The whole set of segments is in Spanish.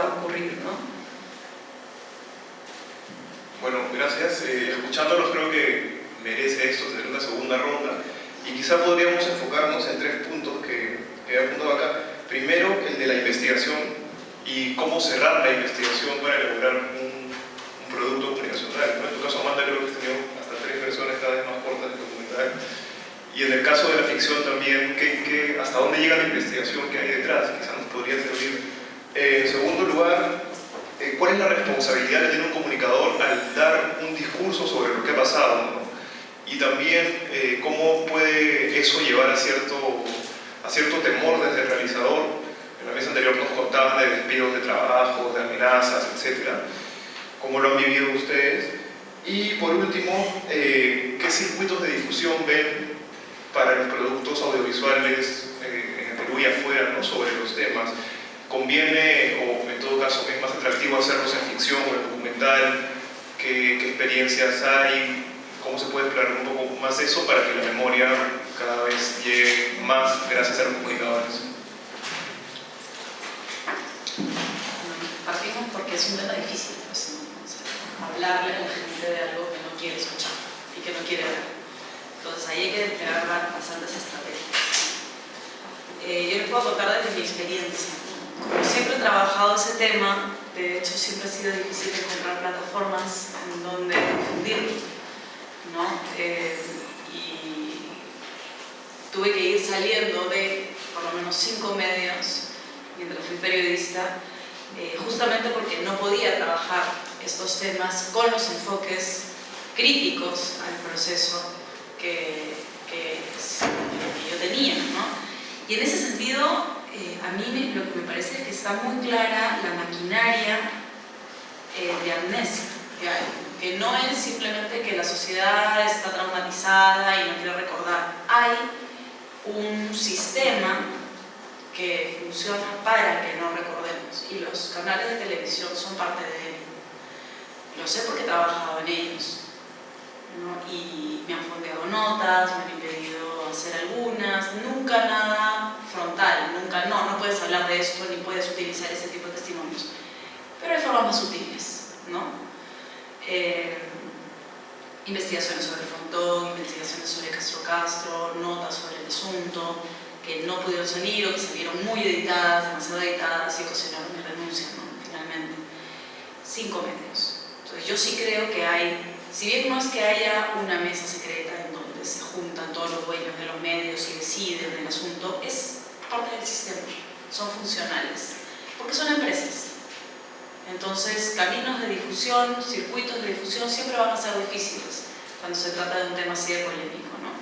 va a ocurrir, ¿no? Bueno, gracias. Escuchándolos creo que merece esto tener una segunda ronda y quizá podríamos enfocarnos en 3 puntos que he apuntado acá. Primero, el de la investigación y cómo cerrar la investigación para elaborar un producto comunicacional, ¿no? En tu caso, Amanda, creo que has tenido hasta 3 versiones cada vez más cortas del documental. Y en el caso de la ficción también, ¿hasta dónde llega la investigación que hay detrás? Quizá nos podría servir. En segundo lugar, ¿cuál es la responsabilidad que tiene un comunicador al dar un discurso sobre lo que ha pasado, ¿no? Y también, ¿cómo puede eso llevar a cierto temor desde el realizador? En la mesa anterior nos contaban de despidos de trabajo, de amenazas, etc. ¿Cómo lo han vivido ustedes? Y por último, ¿qué circuitos de difusión ven para los productos audiovisuales en Perú y afuera, ¿no? Sobre los temas? ¿Conviene, o en todo caso, es más atractivo hacerlos en ficción o en documental? ¿Qué experiencias hay? ¿Cómo se puede explorar un poco más eso para que la memoria cada vez llegue más gracias a los comunicadores? Partimos porque es un tema difícil, pues, ¿no? O sea, hablarle a la gente de algo que no quiere escuchar y que no quiere ver. Entonces ahí hay que tener bastantes estrategias. Yo les puedo contar desde mi experiencia. Como siempre he trabajado ese tema, de hecho siempre ha sido difícil encontrar plataformas en donde difundirlo, ¿no? Y tuve que ir saliendo de por lo menos 5 medios mientras fui periodista, justamente porque no podía trabajar estos temas con los enfoques críticos al proceso que yo tenía, ¿no? Y en ese sentido, a mí lo que me parece es que está muy clara la maquinaria de amnesia que hay, que no es simplemente que la sociedad está traumatizada y no quiere recordar. Hay un sistema que funciona para que no recordemos, y los canales de televisión son parte de él. Lo sé porque he trabajado en ellos, ¿no? Y me han fondeado notas, me han impedido hacer algunas, nunca nada frontal, nunca, no puedes hablar de esto ni puedes utilizar ese tipo de testimonios. Pero hay formas más sutiles, ¿no? Investigaciones sobre Frontón, investigaciones sobre Castro, notas sobre el asunto, que no pudieron salir o que salieron muy editadas, demasiado editadas y ocasionaron mi renuncia, ¿no? Finalmente. 5 medios. Entonces yo sí creo que hay, si bien no es que haya una mesa secreta en donde se juntan todos los dueños de los medios y deciden el asunto, es parte del sistema, son funcionales, porque son empresas. Entonces, caminos de difusión, circuitos de difusión siempre van a ser difíciles cuando se trata de un tema así de polémico, ¿no?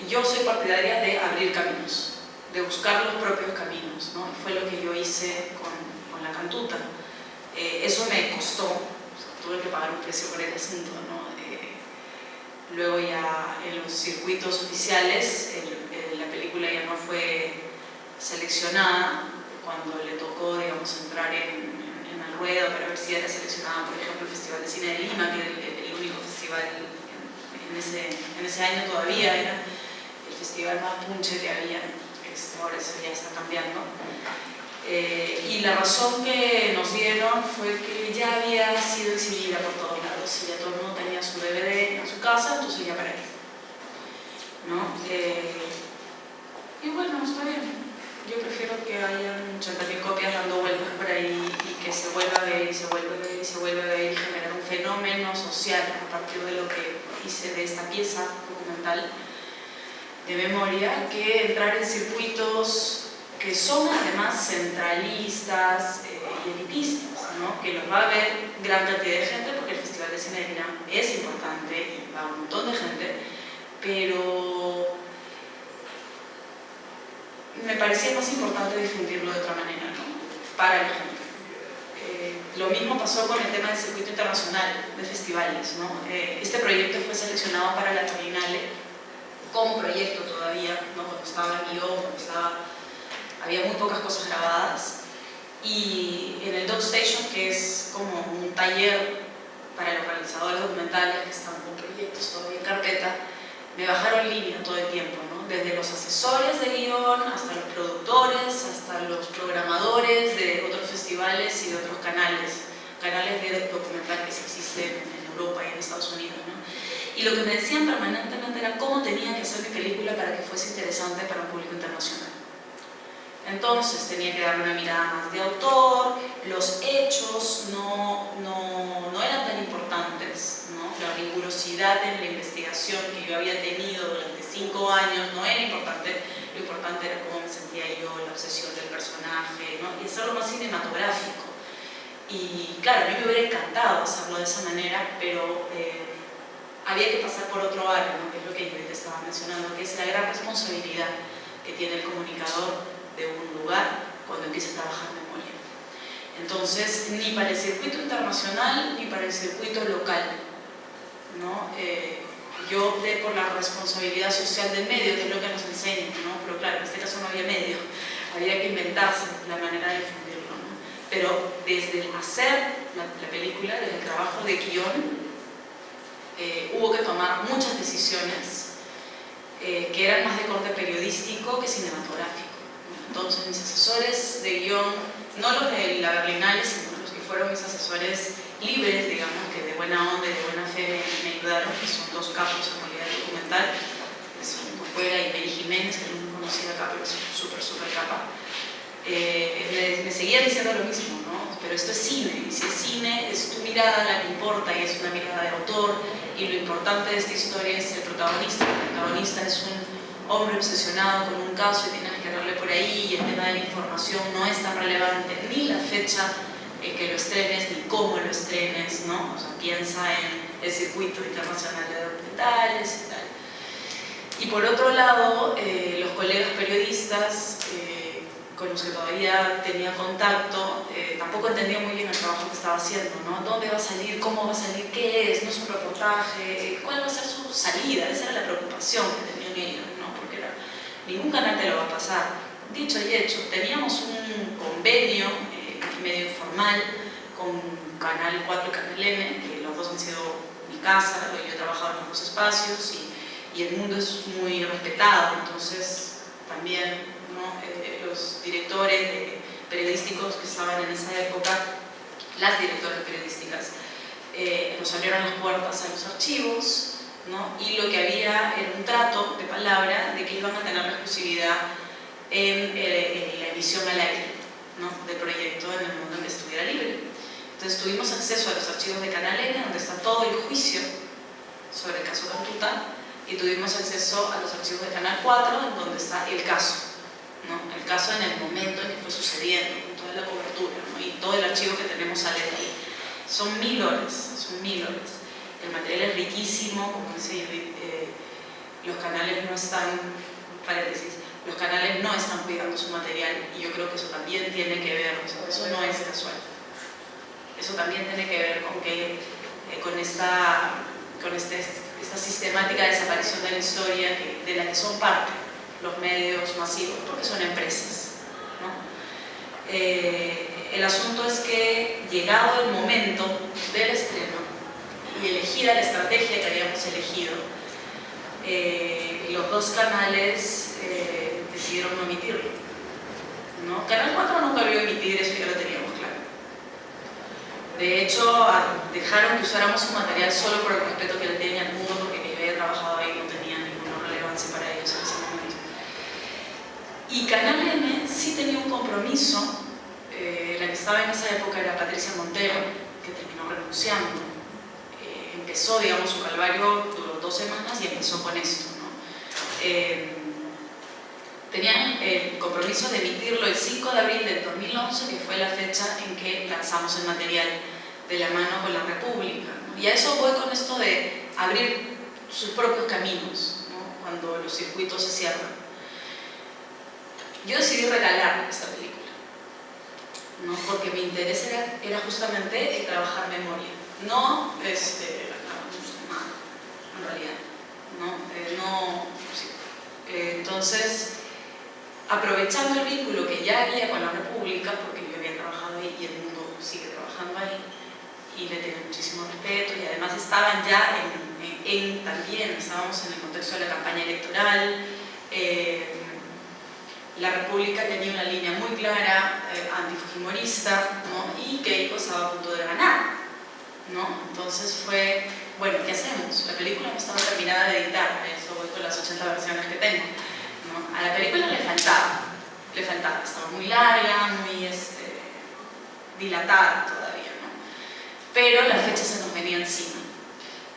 Yo soy partidaria de abrir caminos, de buscar los propios caminos, ¿no? Fue lo que yo hice con la cantuta. Eso me costó, o sea, tuve que pagar un precio por el asunto, ¿no? Luego ya en los circuitos oficiales la película ya no fue seleccionada cuando le tocó, digamos, entrar en el ruedo para ver si era seleccionada, por ejemplo, el Festival de Cine de Lima, que era el único festival en ese año todavía era el festival más punche que había, ahora eso ya está cambiando. Y la razón que nos dieron fue que ya había sido exhibida por todos lados y ya todo el mundo tenía su DVD en su casa, entonces ya para qué, ¿no? Y bueno, está bien. Yo prefiero que haya 80.000 copias dando vueltas por ahí y que se vuelva a ver y se vuelva a ver y se vuelva a ver y generar un fenómeno social a partir de lo que hice de esta pieza documental de memoria, que entrar en circuitos que son además centralistas y elitistas, ¿no? Que los va a ver gran cantidad de gente porque el Festival de Cine de Lima es importante y va un montón de gente, pero me parecía más importante difundirlo de otra manera, ¿no? Para la gente. Lo mismo pasó con el tema del circuito internacional de festivales, ¿no? Este proyecto fue seleccionado para la Triennale como proyecto todavía, ¿no? Cuando estaba en guión, había muy pocas cosas grabadas, y en el Doc Station, que es como un taller para los realizadores documentales que están con proyectos todavía en carpeta, me bajaron línea todo el tiempo, ¿no? Desde los asesores de guión hasta los productores, hasta los programadores de otros festivales y de otros canales de documental que sí existen en Europa y en Estados Unidos, ¿no? Y lo que me decían permanentemente era cómo tenía que hacer mi película para que fuese interesante para un público internacional. Entonces tenía que darle una mirada más de autor, los hechos no eran tan importantes, ¿no? La rigurosidad en la investigación que yo había tenido durante 5 años no era importante, lo importante era cómo me sentía yo, la obsesión del personaje, ¿no? Y hacerlo más cinematográfico. Y claro, a mí me hubiera encantado hacerlo de esa manera, pero había que pasar por otro área, ¿no? Que es lo que Judith estaba mencionando, que es la gran responsabilidad que tiene el comunicador de un lugar cuando empieza a trabajar en memoria. Entonces, ni para el circuito internacional ni para el circuito local, ¿no? Yo opté por la responsabilidad social del medio, que es lo que nos enseñan, ¿no? Pero claro, en este caso no había medio, había que inventarse la manera de difundirlo, ¿no? Pero desde el hacer la película, desde el trabajo de guión, hubo que tomar muchas decisiones que eran más de corte periodístico que cinematográfico. Entonces mis asesores de guión, no los de la Berlinale, sino los que fueron mis asesores libres, digamos, que de buena onda y de buena fe me ayudaron, que son 2 capos en calidad documental, que son Corcuera y Mary Jiménez, que no me conocía acá, pero es súper capa. Me seguían diciendo lo mismo, ¿no? Pero esto es cine, y si es cine, es tu mirada la que importa, y es una mirada de autor, y lo importante de esta historia es el protagonista. El protagonista es un hombre obsesionado con un caso y tienes que darle por ahí, y el tema de la información no es tan relevante, ni la fecha en que lo estrenes, ni cómo lo estrenes, ¿no? O sea, piensa en el circuito internacional de documentales y tal. Y por otro lado, los colegas periodistas con los que todavía tenía contacto, tampoco entendía muy bien el trabajo que estaba haciendo, ¿no? ¿Dónde va a salir? ¿Cómo va a salir? ¿Qué es? ¿No es un reportaje? ¿Cuál va a ser su salida? Esa era la preocupación que tenían ellos, ¿no? Porque ningún canal te lo va a pasar. Dicho y hecho, teníamos un convenio medio informal con Canal 4 y Canal N, que los dos han sido mi casa, yo he trabajado en los 2 espacios y el mundo es muy respetado, entonces también, ¿no? Los directores periodísticos que estaban en esa época, las directoras periodísticas, nos abrieron las puertas a los archivos, ¿no? Y lo que había era un trato de palabra de que iban a tener la exclusividad en la emisión al aire, ¿no? Del proyecto en el mundo en que estuviera libre. Entonces tuvimos acceso a los archivos de Canal N, donde está todo el juicio sobre el caso Cantuta, y tuvimos acceso a los archivos de Canal 4, en donde está el caso, ¿no? El caso en el momento en que fue sucediendo, con toda la cobertura, ¿no? Y todo el archivo que tenemos sale de ahí. Son 1000 horas, son 1000 horas. El material es riquísimo, como dice Judith, los canales no están, paréntesis, los canales no están cuidando su material, y yo creo que eso también tiene que ver, o sea, eso no es casual. Eso también tiene que ver con que, con esta sistemática desaparición de la historia de la que son parte los medios masivos, porque son empresas, ¿no? El asunto es que, llegado el momento del estreno y elegida la estrategia que habíamos elegido, los 2 canales decidieron no emitirlo, ¿no? Canal 4 nunca lo iba a emitir, eso ya lo teníamos claro. De hecho, dejaron que usáramos su material solo por el respeto que le tenían al mundo, porque yo había trabajado ahí, no tenía ninguna relevancia para ellos en ese momento. Y Canal N sí tenía un compromiso. La que estaba en esa época era Patricia Montero, que terminó renunciando. Empezó, digamos, su calvario, duró 2 semanas y empezó con esto, ¿no? Tenían el compromiso de emitirlo el 5 de abril del 2011, que fue la fecha en que lanzamos el material de la mano con la República, ¿no? Y a eso voy con esto de abrir sus propios caminos, ¿no? Cuando los circuitos se cierran. Yo decidí regalar esta película, ¿no? Porque mi interés era justamente el trabajar memoria, no en realidad, ¿no? Sí. Entonces, aprovechando el vínculo que ya había con la República, porque yo había trabajado ahí y el mundo sigue trabajando ahí, y le tengo muchísimo respeto, y además estaban ya también estábamos en el contexto de la campaña electoral, La República tenía una línea muy clara antifujimorista, ¿no? Y Keiko estaba a punto de ganar, ¿no? Entonces fue, bueno, ¿qué hacemos? La película no estaba terminada de editar, eso voy con las 80 versiones que tengo, ¿no? A la película le faltaba, estaba muy larga, muy dilatada todavía, ¿no? Pero la fecha se nos venía encima.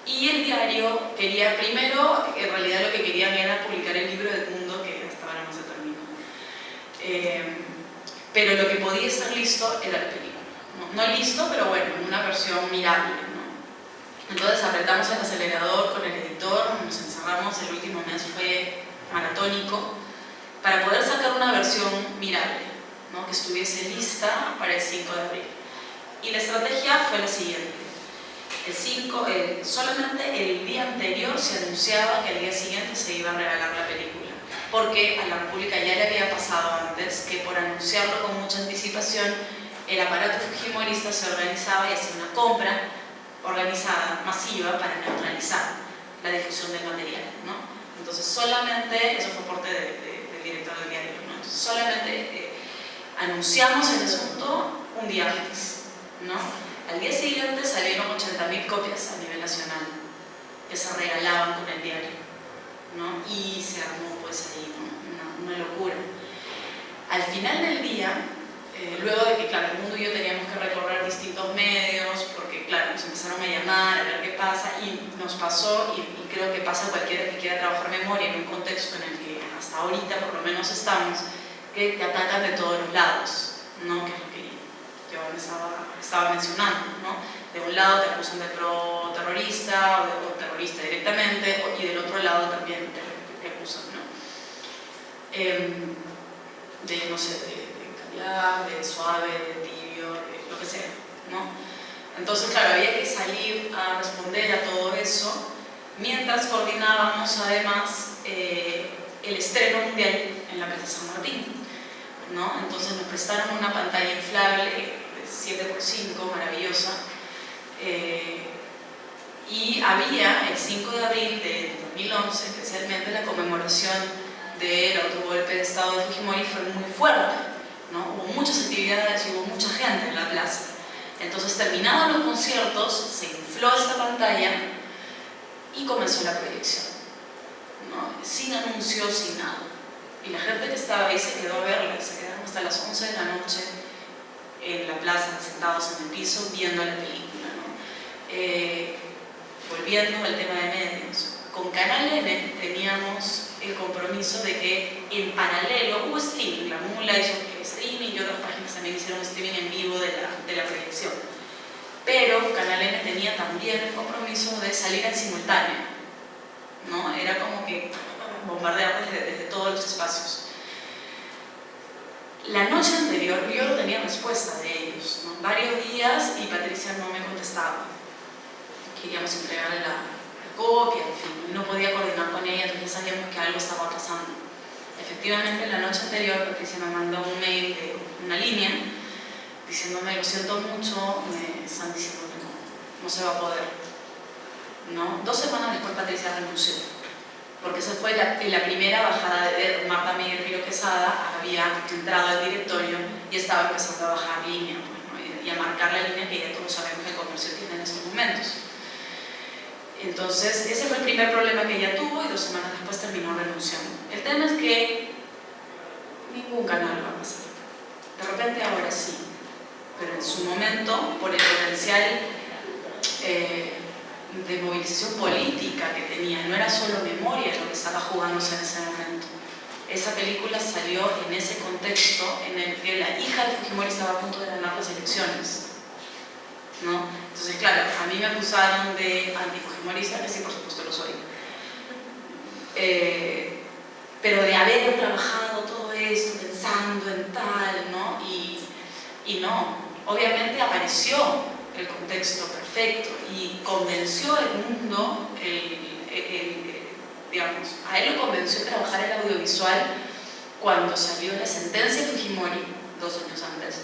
Y el diario quería primero, en realidad lo que querían era publicar el libro de Mundo, que hasta ahora no se terminó. Pero lo que podía estar listo era la película. No listo, pero bueno, una versión mirable, ¿no? Entonces apretamos el acelerador con el editor, nos encerramos, el último mes fue maratónico, para poder sacar una versión mirable, ¿no? Que estuviese lista para el 5 de abril. Y la estrategia fue la siguiente. Solamente el día anterior se anunciaba que al día siguiente se iba a regalar la película, porque a la República ya le había pasado antes que por anunciarlo con mucha anticipación el aparato fujimorista se organizaba y hacía una compra organizada, masiva, para neutralizar la difusión del material, ¿no? Entonces solamente, eso fue aporte del director del diario, ¿no? Entonces solamente anunciamos el asunto un día antes, ¿no? Al día siguiente salieron 80.000 copias a nivel nacional que se regalaban con el diario, ¿no? Y se armó pues ahí, ¿no? una locura. Al final del día, luego de que, claro, el Mundo y yo teníamos que recorrer distintos medios, porque, claro, nos empezaron a llamar, a ver qué pasa, y nos pasó, y creo que pasa a cualquiera que quiera trabajar memoria en un contexto en el que hasta ahorita por lo menos estamos, que te atacan de todos los lados, ¿no? Que es lo que yo estaba mencionando, ¿no? De un lado te acusan de pro-terrorista o terrorista directamente, y del otro lado también te acusan, ¿no? De, no sé, de calidad, de suave, de tibio, de lo que sea, ¿no? Entonces, claro, había que salir a responder a todo eso, mientras coordinábamos además el estreno mundial en la Plaza San Martín, ¿no? Entonces nos prestaron una pantalla inflable de 7x5, maravillosa, y había el 5 de abril de 2011, especialmente la conmemoración del autogolpe de Estado de Fujimori fue muy fuerte, ¿no? Hubo muchas actividades y hubo mucha gente en la plaza. Entonces, terminados los conciertos, se infló esta pantalla y comenzó la proyección, ¿no? Sin anuncios, sin nada. Y la gente que estaba ahí se quedó a verla, se quedaron hasta las 11 de la noche en la plaza, sentados en el piso, viendo la película, ¿no? Volviendo al tema de medios, con Canal N teníamos el compromiso de que en paralelo hubo streaming, la Mula hizo streaming y otras páginas también hicieron streaming en vivo de la proyección, pero Canal N tenía también el compromiso de salir en simultáneo, ¿no? Era como que bombardear desde todos los espacios. La noche anterior yo no tenía respuesta de ellos, ¿no? Varios días, y Patricia no me contestaba. Queríamos entregarle la copia, en fin, no podía coordinar con ella, entonces sabíamos que algo estaba pasando. Efectivamente, la noche anterior Patricia me mandó un mail de una línea diciéndome: lo siento mucho, me están diciendo que no se va a poder, ¿no? 2 semanas después Patricia renunció, porque esa fue la primera bajada de Marta Miguel Piro Quesada. Había entrado al directorio y estaba empezando a bajar línea, ¿no? Y a marcar la línea que ya todos sabemos que el comercio tiene en estos momentos. Entonces, ese fue el primer problema que ella tuvo, y 2 semanas después terminó renunciando. El tema es que ningún canal lo va a pasar. De repente ahora sí, pero en su momento, por el potencial de movilización política que tenía, no era solo memoria lo que estaba jugándose en ese momento. Esa película salió en ese contexto en el que la hija de Fujimori estaba a punto de ganar las elecciones, ¿no? Entonces, claro, a mí me acusaron de antifujimorista, que sí, por supuesto lo soy, pero de haber trabajado todo esto pensando en tal, ¿no? Y no, obviamente apareció el contexto perfecto y convenció al mundo, digamos, a él lo convenció de trabajar el audiovisual cuando salió la sentencia de Fujimori 2 años antes.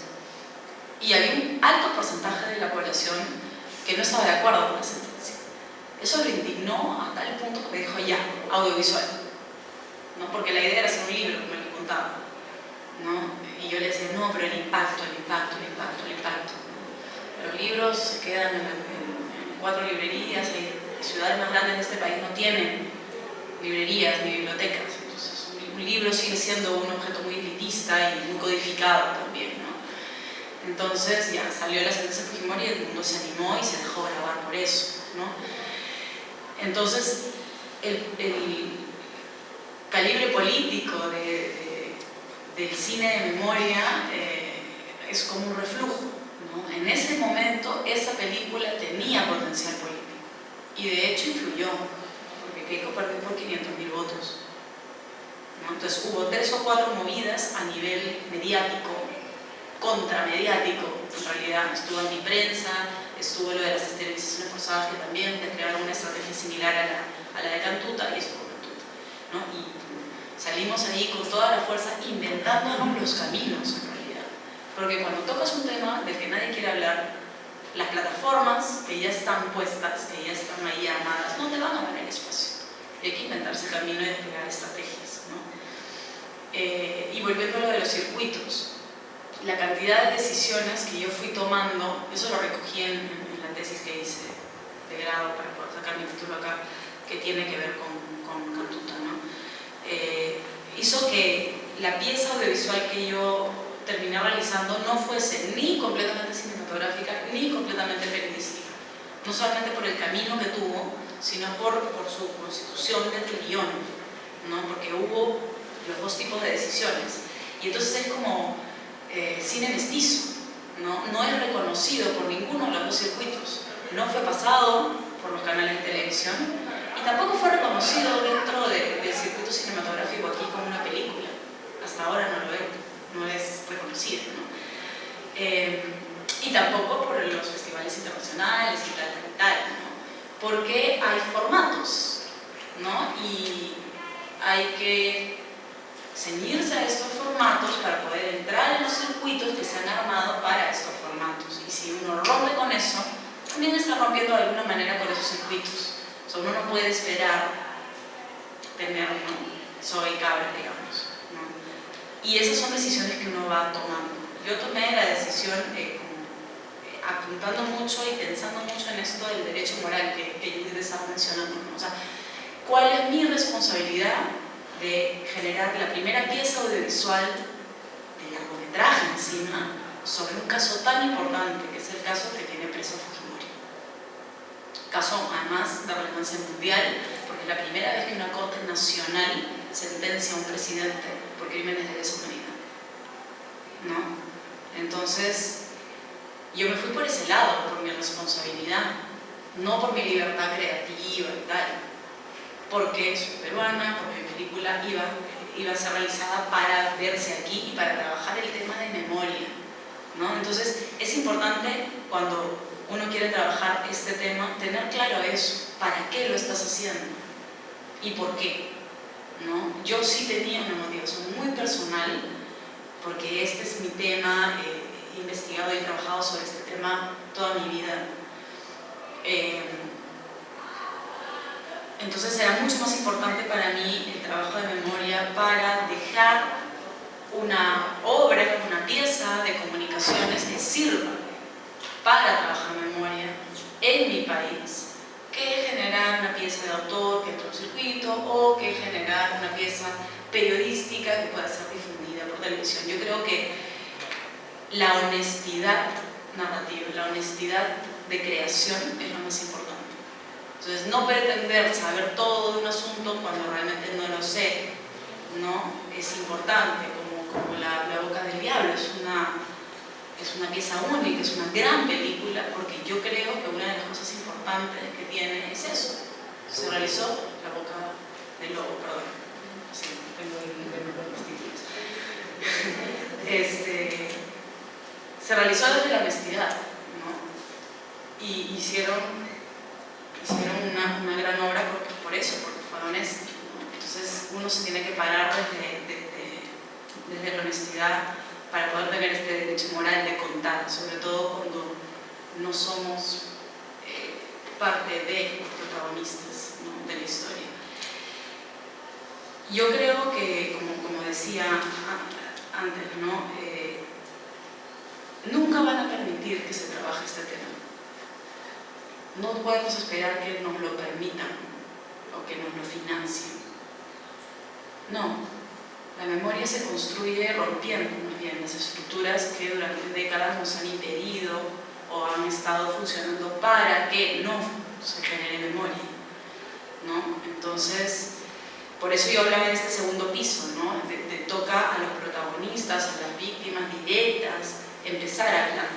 Y había un alto porcentaje de la población que no estaba de acuerdo con la sentencia. Eso lo indignó hasta el punto que dijo: ya, audiovisual. ¿no? Porque la idea era hacer un libro, como les contaba, ¿no? Y yo le decía, no, pero el impacto. Los libros se quedan en 4 librerías, y ciudades más grandes de este país no tienen librerías ni bibliotecas, entonces un libro sigue siendo un objeto muy elitista y muy codificado también, ¿no? Entonces ya salió la sentencia Fujimori y el mundo se animó y se dejó grabar por eso, ¿no? Entonces el calibre político del cine de memoria es como un reflujo, ¿no? En ese momento esa película tenía potencial político y de hecho influyó, porque Keiko perdió por 500.000 votos, ¿no? Entonces hubo 3 o 4 movidas a nivel mediático, contramediático, en realidad estuvo antiprensa, estuvo lo de las esterilizaciones forzadas, que también de crear una estrategia similar a la de Cantuta, y estuvo Cantuta, ¿no? Y salimos ahí con toda la fuerza inventándonos los caminos, en realidad, porque cuando tocas un tema del que nadie quiere hablar, las plataformas que ya están puestas, que ya están ahí armadas, no te van a dar el espacio. Y hay que inventarse el camino y desplegar estrategias, ¿no? Y volviendo a lo de los circuitos, la cantidad de decisiones que yo fui tomando, eso lo recogí en la tesis que hice de grado para poder sacar mi título acá, que tiene que ver con Cantuta, ¿no? Hizo que la pieza audiovisual que yo terminé realizando no fuese ni completamente cinematográfica ni completamente periodística, no solamente por el camino que tuvo, sino por su constitución desde el guión, ¿no? Porque hubo los 2 tipos de decisiones y entonces es como cine mestizo, no es reconocido por ninguno de los 2 circuitos, no fue pasado por los canales de televisión y tampoco fue reconocido dentro del circuito cinematográfico aquí como una película, hasta ahora no es reconocido, ¿no? Y tampoco por los festivales internacionales y tal, ¿no? Porque hay formatos, ¿no? Y hay que ceñirse a estos formatos para poder entrar en los circuitos que se han armado para estos formatos. Y si uno rompe con eso, también está rompiendo de alguna manera con esos circuitos. O sea, uno no puede esperar tener, ¿no? Soy cabra, digamos, ¿no? Y esas son decisiones que uno va tomando. Yo tomé la decisión apuntando mucho y pensando mucho en esto del derecho moral que Judith estaba mencionando, ¿no? O sea, ¿cuál es mi responsabilidad de generar la primera pieza audiovisual de largometraje encima sobre un caso tan importante que es el caso que tiene preso Fujimori? Caso además de relevancia mundial, porque es la primera vez que una corte nacional sentencia a un presidente por crímenes de lesa humanidad, ¿no? Entonces yo me fui por ese lado, por mi responsabilidad, no por mi libertad creativa y tal, porque soy peruana, porque mi película iba a ser realizada para verse aquí y para trabajar el tema de memoria, ¿no? Entonces es importante cuando uno quiere trabajar este tema tener claro eso, para qué lo estás haciendo y por qué, ¿no? Yo sí tenía una motivación muy personal, porque este es mi tema, he investigado y trabajado sobre este tema toda mi vida. Entonces era mucho más importante para mí el trabajo de memoria para dejar una obra, una pieza de comunicaciones que sirva para trabajar memoria en mi país, que generar una pieza de autor que entre un circuito o que generar una pieza periodística que pueda ser difundida por televisión. Yo creo que la honestidad narrativa, la honestidad de creación es lo más importante. Entonces, no pretender saber todo de un asunto cuando realmente no lo sé, ¿no? Es importante, como la Boca del Diablo, es una pieza única, es una gran película, porque yo creo que una de las cosas importantes que tiene es eso. Se realizó La Boca del Lobo, perdón. Sí, tengo los títulos. Se realizó desde la honestidad, ¿no? Y hicieron una gran obra por eso, porque fue honesto, ¿no? Entonces uno se tiene que parar desde la honestidad para poder tener este derecho moral de contar, sobre todo cuando no somos parte de los protagonistas, ¿no? De la historia. Yo creo que, como decía antes, ¿no? Nunca van a permitir que se trabaje este tema. No podemos esperar que nos lo permitan o que nos lo financien. No, la memoria se construye rompiendo más bien las estructuras que durante décadas nos han impedido o han estado funcionando para que no se genere memoria, ¿no? Entonces, por eso yo hablaba de este segundo piso, ¿no? De toca a los protagonistas, a las víctimas directas, empezar a hablar,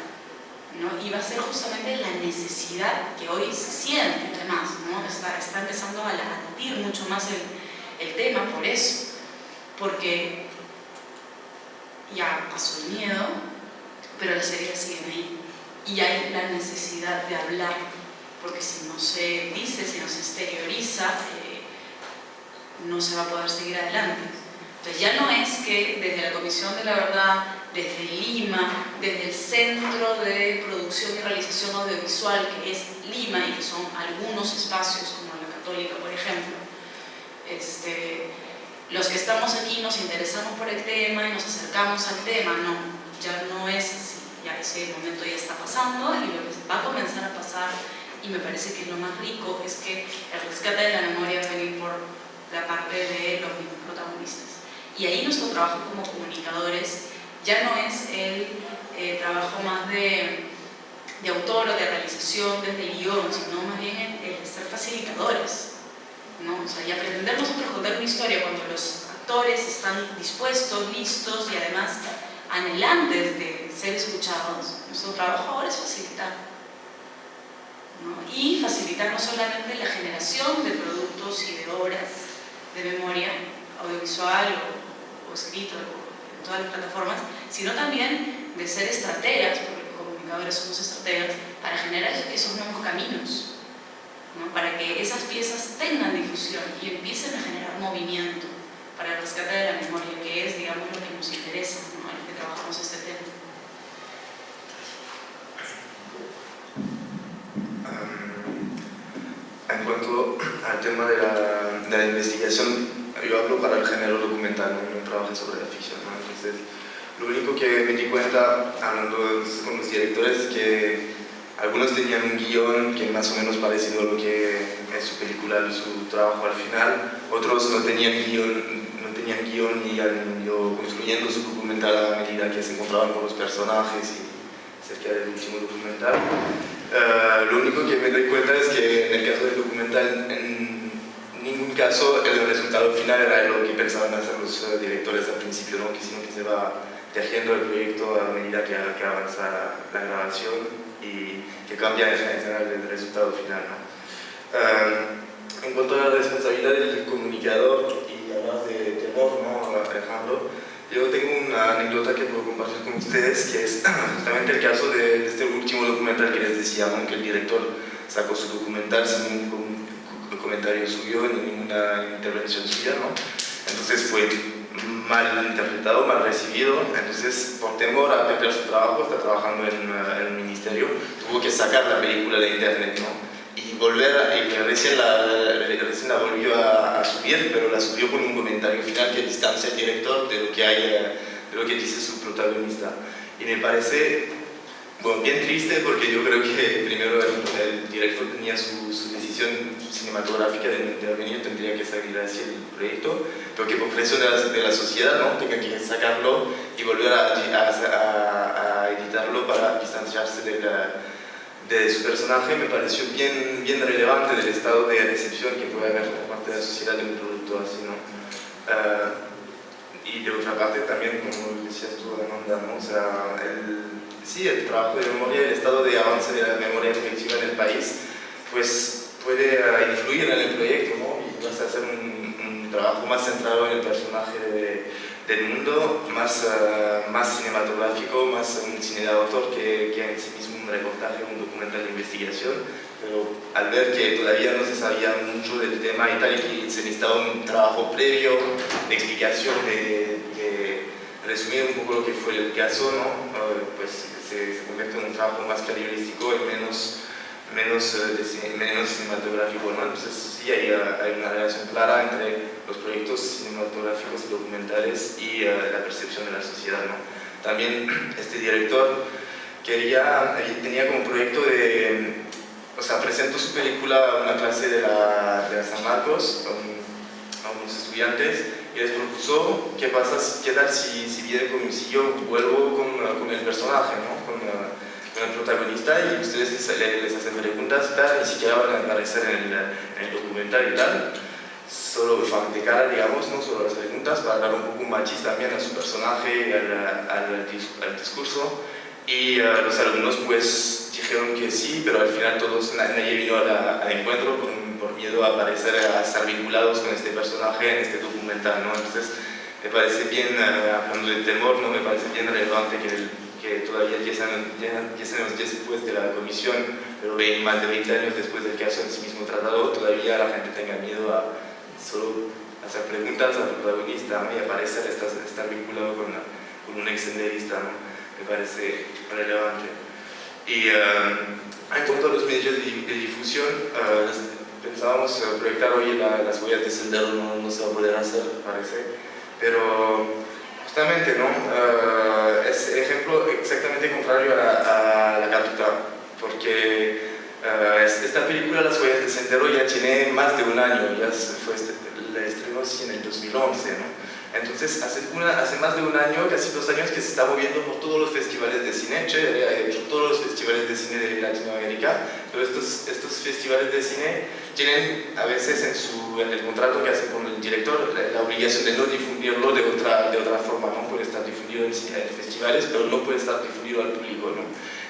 ¿no? Y va a ser justamente la necesidad que hoy se siente, además, ¿no? Está empezando a latir mucho más el tema por eso, porque ya pasó el miedo, pero las heridas siguen ahí. Y hay la necesidad de hablar, porque si no se dice, si no se exterioriza, no se va a poder seguir adelante. Entonces ya no es que desde la Comisión de la Verdad, desde Lima, desde el Centro de Producción y Realización Audiovisual, que es Lima, y que son algunos espacios como la Católica, por ejemplo, los que estamos aquí nos interesamos por el tema y nos acercamos al tema. No, ya no es así. Ya ese momento ya está pasando y lo que va a comenzar a pasar, y me parece que lo más rico es que el rescate de la memoria va a venir por la parte de los mismos protagonistas. Y ahí nuestro trabajo como comunicadores ya no es el trabajo más de autor o de realización desde el guión, sino más bien el de ser facilitadores, ¿no? O sea, y aprender nosotros a contar una historia cuando los actores están dispuestos, listos y además anhelantes de ser escuchados. Nuestro trabajo ahora es facilitar, ¿no? Y facilitar no solamente la generación de productos y de obras de memoria audiovisual o escrito en todas las plataformas, sino también de ser estrategas, porque los comunicadores somos estrategas, para generar esos nuevos caminos, ¿no? Para que esas piezas tengan difusión y empiecen a generar movimiento para el rescate de la memoria, que es, digamos, lo que nos interesa, ¿no? En lo que trabajamos este tema. En cuanto al tema de la investigación, yo hablo para el género documental, no trabajo sobre la ficción, ¿no? Entonces, lo único que me di cuenta, hablando con los directores, es que algunos tenían un guión que más o menos parecido a lo que es su película, su trabajo al final, otros no tenían guión y han ido construyendo su documental a medida que se encontraban con los personajes y cerca del último documental. Lo único que me doy cuenta es que en el caso del documental, en ningún caso el resultado final era lo que pensaban hacer los directores al principio, ¿no? Sino que se va tejiendo el proyecto a medida que avanza la grabación y que cambia en general el resultado final, ¿no? En cuanto a la responsabilidad del comunicador, y hablas de temor, ¿no, Alejandro? Yo tengo una anécdota que puedo compartir con ustedes, que es justamente el caso de este último documental que les decía, ¿no? Que el director sacó su documental sin ningún comentario suyo ni ninguna intervención suya, ¿no? Entonces fue mal interpretado, mal recibido. Entonces, por temor a perder su trabajo, está trabajando en el ministerio, tuvo que sacar la película de internet, ¿no? Y recién la volvió a subir, pero la subió con un comentario final que distancia al director de lo que dice su protagonista. Y me parece, bueno, bien triste, porque yo creo que primero el director tenía su decisión cinematográfica de intervenir, tendría que salir hacia el proyecto, pero que por presión de la sociedad, ¿no? Tenga que sacarlo y volver a editarlo para distanciarse de su personaje. Me pareció bien relevante del estado de recepción que puede haber por parte de la sociedad de un producto así, ¿no? Y de otra parte también, como decías tú, Amanda, ¿no? O sea, el trabajo de memoria, el estado de avance de la memoria efectiva en el país, pues puede influir en el proyecto, ¿no? Y vas a hacer un trabajo más centrado en el personaje del mundo, más cinematográfico, más un cine de autor que en sí mismo un reportaje, un documental de investigación. Pero al ver que todavía no se sabía mucho del tema y tal, y que se necesitaba un trabajo previo de explicación, de resumir un poco lo que fue el caso, ¿no? Pues se convierte en un trabajo más periodístico y menos menos cinematográfico, ¿no? Entonces sí hay una relación clara entre los proyectos cinematográficos y documentales y la percepción de la sociedad, ¿no? También este director tenía como proyecto presentó su película a una clase de la San Marcos a unos estudiantes y les propuso qué tal si yo vuelvo con el personaje, ¿no? Con el protagonista, y ustedes les hacen preguntas y tal, ni siquiera van a aparecer en el documental y tal, solo de cara, digamos, ¿no? Solo las preguntas para dar un poco un matiz también a su personaje y al discurso. Y los alumnos pues dijeron que sí, pero al final nadie vino al encuentro por miedo a estar vinculados con este personaje en este documental, ¿no? Entonces me parece bien, hablando de temor, ¿no? Me parece bien relevante que todavía 10 años después de la comisión, pero más de 20 años después del caso en sí mismo tratado, todavía la gente tenga miedo a solo hacer preguntas al protagonista, ¿no? Y estar vinculado con un exsenderista, ¿no? Me parece relevante. Y en cuanto a los medios de difusión, pensábamos proyectar hoy las huellas de sendero, no se va a poder hacer, parece, pero justamente, ¿no? Es el ejemplo exactamente contrario a la captura, porque esta película, Las huellas de sendero, ya tiene más de un año, ya el estreno sí en el 2011, ¿no? Entonces, hace más de un año, casi 2 años, que se está moviendo por todos los festivales de cine. Ha hecho todos los festivales de cine de Latinoamérica, pero estos festivales de cine tienen a veces en el contrato que hacen con el director la obligación de no difundirlo de otra forma, ¿no? Puede estar difundido en festivales, pero no puede estar difundido al público, ¿no?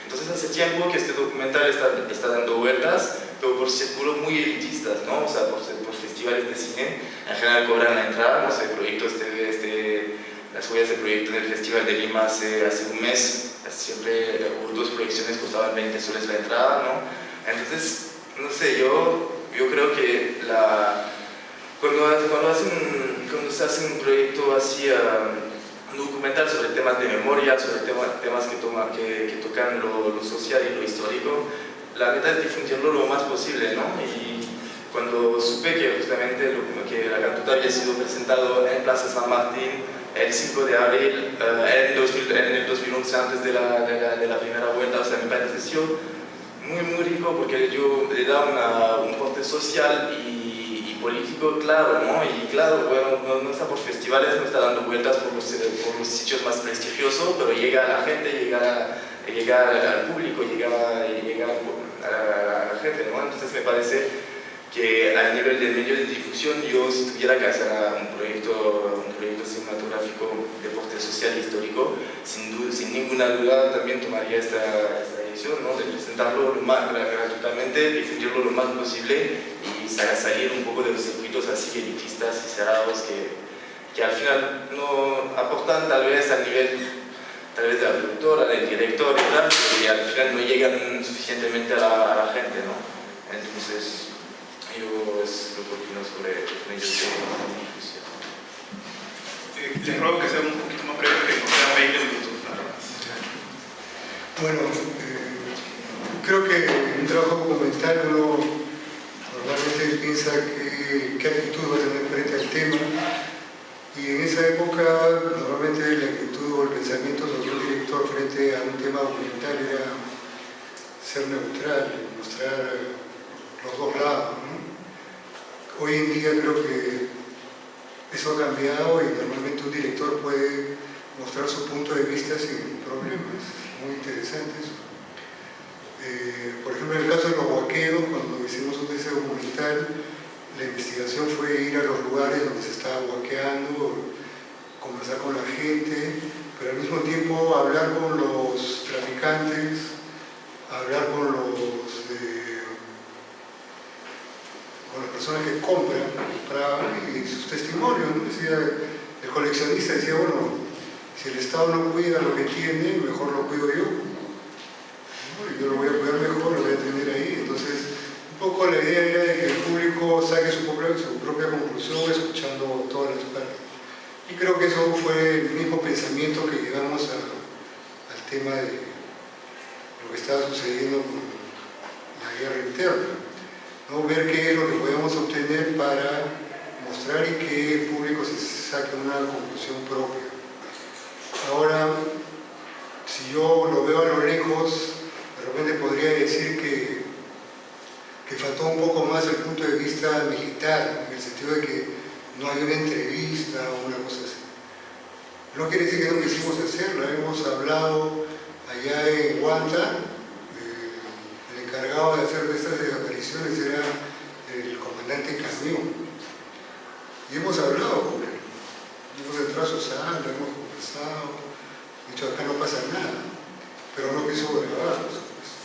Entonces hace tiempo que este documental está dando vueltas, pero por círculos muy elitistas, ¿no? O sea, por festivales de cine, en general cobran la entrada, no sé, las huellas de proyecto en el Festival de Lima hace un mes, siempre hubo 2 proyecciones, costaban 20 soles la entrada, ¿no? Entonces, no sé, yo creo que cuando se hace un proyecto así, un documental sobre temas de memoria, sobre temas que tocan lo social y lo histórico, la meta es difundirlo lo más posible, ¿no? Y cuando supe que justamente que la captura había sido presentado en Plaza San Martín el 5 de abril en el 2011, antes de la primera vuelta, o sea, me pareció muy rico, porque le da un porte social y político claro, ¿no? Y claro, bueno, no está por festivales, no está dando vueltas por los sitios más prestigiosos, pero llega a la gente, llega al público, llega a la gente, ¿no? Entonces me parece que a nivel de medios de difusión, yo si tuviera que hacer un proyecto cinematográfico de porte social e histórico, sin ninguna duda también tomaría esta decisión, ¿no? De presentarlo gratuitamente, difundirlo lo más posible y salir un poco de los circuitos así elitistas y cerrados que al final no aportan tal vez al nivel de la productora, del director y tal, pero que al final no llegan suficientemente a la gente, ¿no? Entonces, yo es lo que opino sobre medios de difusión. Les ruego que sean un poquito más breves, que nos quedan 20 minutos nada más. Bueno, creo que en un trabajo documental uno normalmente piensa qué actitud va a tener frente al tema, y en esa época normalmente la actitud o el pensamiento sobre un director frente a un tema documental era ser neutral, mostrar los dos lados, ¿no? Hoy en día creo que eso ha cambiado y normalmente un director puede mostrar su punto de vista sin problemas, muy interesantes. Por ejemplo, en el caso de los huaqueros, cuando hicimos ese documental, la investigación fue ir a los lugares donde se estaba huaqueando, conversar con la gente, pero al mismo tiempo hablar con los traficantes, hablar con las personas que compraban y sus testimonios, ¿no? Decía, el coleccionista decía, bueno, si el Estado no cuida lo que tiene, mejor lo cuido yo, ¿no? Y yo lo voy a cuidar mejor, lo voy a tener ahí. Entonces, un poco la idea era de que el público saque su propia conclusión escuchando todas las partes. Y creo que eso fue el mismo pensamiento que llegamos al tema de lo que estaba sucediendo con la guerra interna, ¿no? Ver qué es lo que podemos obtener para mostrar y que el público se saque una conclusión propia. Ahora, si yo lo veo a lo lejos, de repente podría decir que faltó un poco más el punto de vista militar, en el sentido de que no hay una entrevista o una cosa así. No quiere decir que no quisimos hacerla, hemos hablado allá en Huanta, el encargado de hacer estas desapariciones era el comandante Camión, y hemos hablado con él, hemos entrado a su sala, hemos conversado, dicho acá no pasa nada, pero no quiso grabar, por supuesto.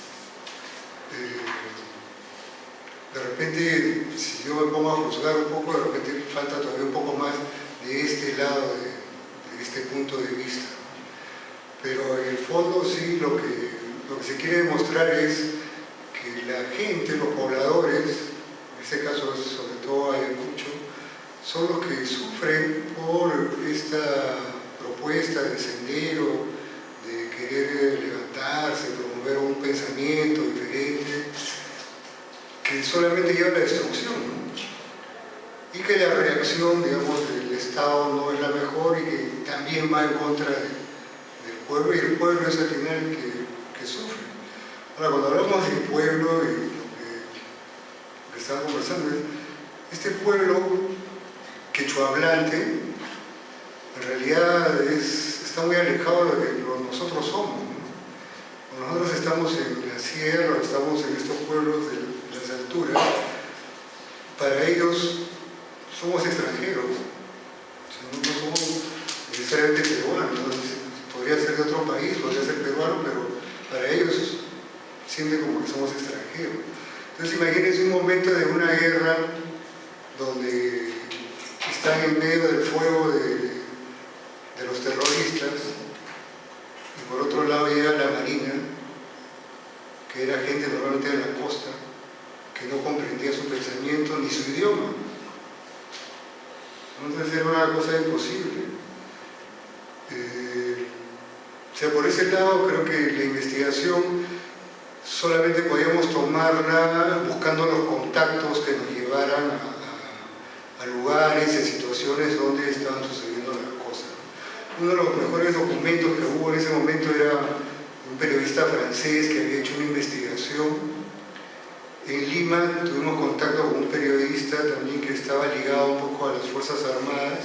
De repente, si yo me pongo a juzgar un poco, de repente falta todavía un poco más de este lado, de este punto de vista. Pero en el fondo sí, lo que se quiere demostrar es que la gente, los pobladores, en este caso sobre todo Ayacucho, son los que sufren por esta propuesta de sendero, de querer levantarse, promover un pensamiento diferente, que solamente lleva a la destrucción, ¿no? Y que la reacción, digamos, del Estado no es la mejor y que también va en contra del pueblo, y el pueblo es al final el que sufre. Ahora, cuando hablamos del pueblo y lo que estamos conversando es este pueblo quechuahablante, en realidad está muy alejado de lo que nosotros somos, ¿no? Nosotros estamos en la sierra, estamos en estos pueblos de las alturas, para ellos somos extranjeros, no somos necesariamente peruanos, ¿no? Podría ser de otro país, podría ser peruano, pero para ellos sienten como que somos extranjeros. Entonces imagínense un momento de una guerra donde están en medio del fuego de los terroristas, y por otro lado llega la marina, que era gente normalmente de la costa, que no comprendía su pensamiento ni su idioma. Entonces era una cosa imposible. O sea, por ese lado creo que la investigación solamente podíamos tomarla buscando los contactos que nos llevaran a lugares, a situaciones donde estaban sucediendo las cosas. Uno de los mejores documentos que hubo en ese momento era un periodista francés que había hecho una investigación. En Lima tuvimos contacto con un periodista también que estaba ligado un poco a las Fuerzas Armadas,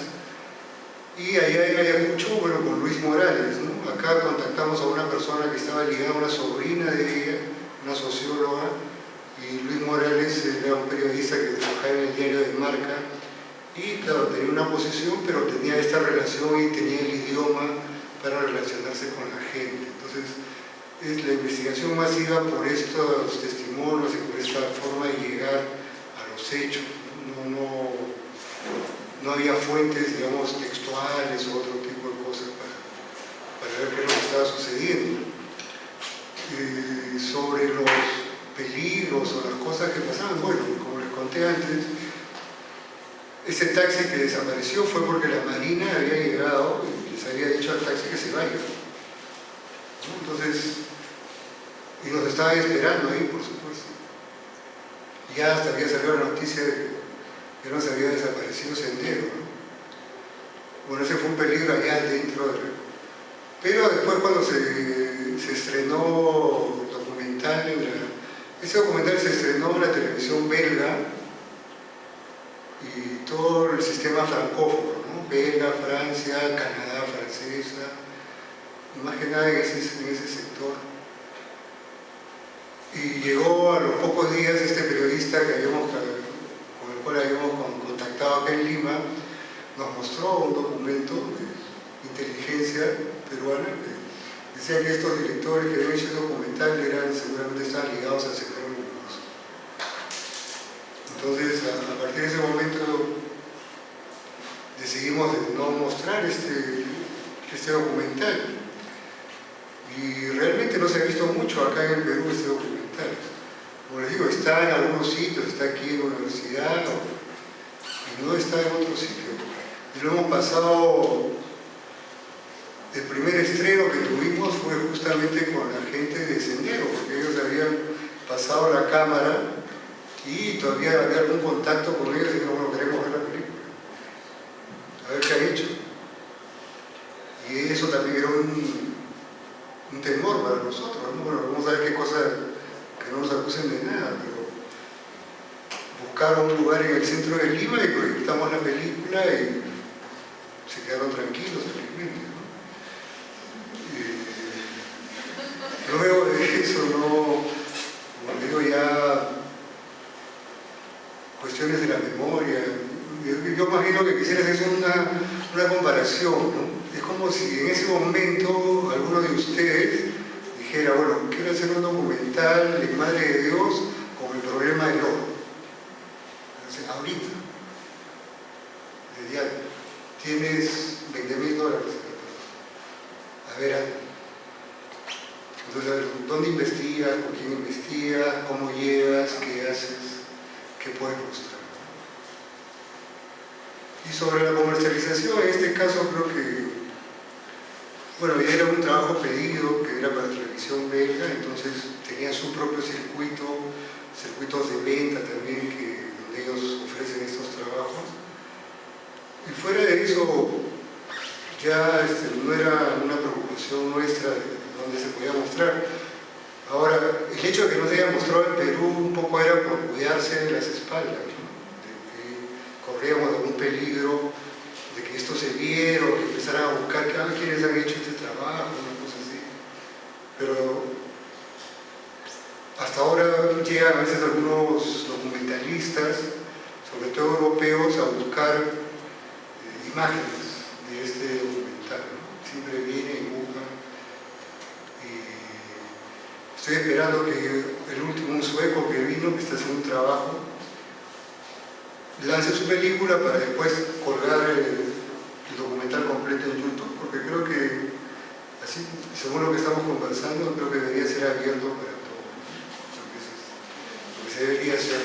y allá en Ayacucho, bueno, con Luis Morales, ¿no? Acá contactamos a una persona que estaba ligada a una sobrina de ella, una socióloga, y Luis Morales era un periodista que trabajaba en el diario de Marca, y claro, tenía una posición, pero tenía esta relación y tenía el idioma para relacionarse con la gente. Entonces, es la investigación más iba por estos testimonios y por esta forma de llegar a los hechos. No había fuentes, digamos, textuales o otro tipo de cosas para ver qué es lo que estaba sucediendo. Sobre los peligros o las cosas que pasaban, bueno, como les conté antes, ese taxi que desapareció fue porque la Marina había llegado y les había dicho al taxi que se vaya, ¿no? Entonces, y nos estaban esperando ahí, por supuesto. Ya hasta había salido la noticia de que no se había desaparecido Sendero, ¿no? Bueno, ese fue un peligro allá dentro de... Pero después cuando se estrenó el documental, ese documental se estrenó en la televisión belga y todo el sistema francófono, ¿no? Belga, Francia, Canadá, francesa, más que nada en ese sector. Y llegó a los pocos días este periodista con el cual habíamos contactado acá en Lima, nos mostró un documento de inteligencia peruana que decía que estos directores que habían hecho el documental seguramente estaban ligados al sector luminoso. Entonces, a partir de ese momento decidimos no mostrar este documental. Y realmente no se ha visto mucho acá en el Perú este documental. Como les digo, está en algunos sitios, está aquí en la universidad, y no está en otro sitio. Y lo hemos pasado, el primer estreno que tuvimos fue justamente con la gente de Sendero, porque ellos habían pasado la cámara y todavía había algún contacto con ellos y no queremos ver la película. A ver qué han hecho. Y eso también era un temor para nosotros, ¿no? Bueno, vamos a ver qué cosas que no nos acusen de nada, pero buscaron un lugar en el centro de Lima y proyectamos la película y se quedaron tranquilos, felizmente, ¿no? Luego de eso, no, como digo, ya cuestiones de la memoria. Yo imagino que quisiera hacer una comparación, ¿no? Es como si en ese momento alguno de ustedes dijera, bueno, quiero hacer un documental de Madre de Dios con el problema del ojo. Entonces, ahorita, ya tienes $20.000. A ver, entonces, ¿dónde investigas? ¿Con quién investigas? ¿Cómo llegas? ¿Qué haces? ¿Qué puedes mostrar? Y sobre la comercialización, en este caso creo que, bueno, ya era un trabajo pedido que era para televisión belga, entonces tenía su propio circuito, circuitos de venta también, donde ellos ofrecen estos trabajos. Y fuera de eso, ya no era una preocupación nuestra de dónde se podía mostrar. Ahora, el hecho de que no se haya mostrado en Perú un poco era por cuidarse de las espaldas, ¿no? De que corríamos algún peligro, de que esto se viera, o que empezaran a buscar quiénes han hecho este trabajo, una cosa así. Pero hasta ahora llegan a veces algunos documentalistas, sobre todo europeos, a buscar imágenes de este documental, ¿no? Siempre vienen y buscan. Estoy esperando que el último, un sueco que vino, que está haciendo un trabajo, lance su película para después colgar el documental completo en YouTube, porque creo que, así, según lo que estamos conversando, creo que debería ser abierto para todos, lo que se debería hacer.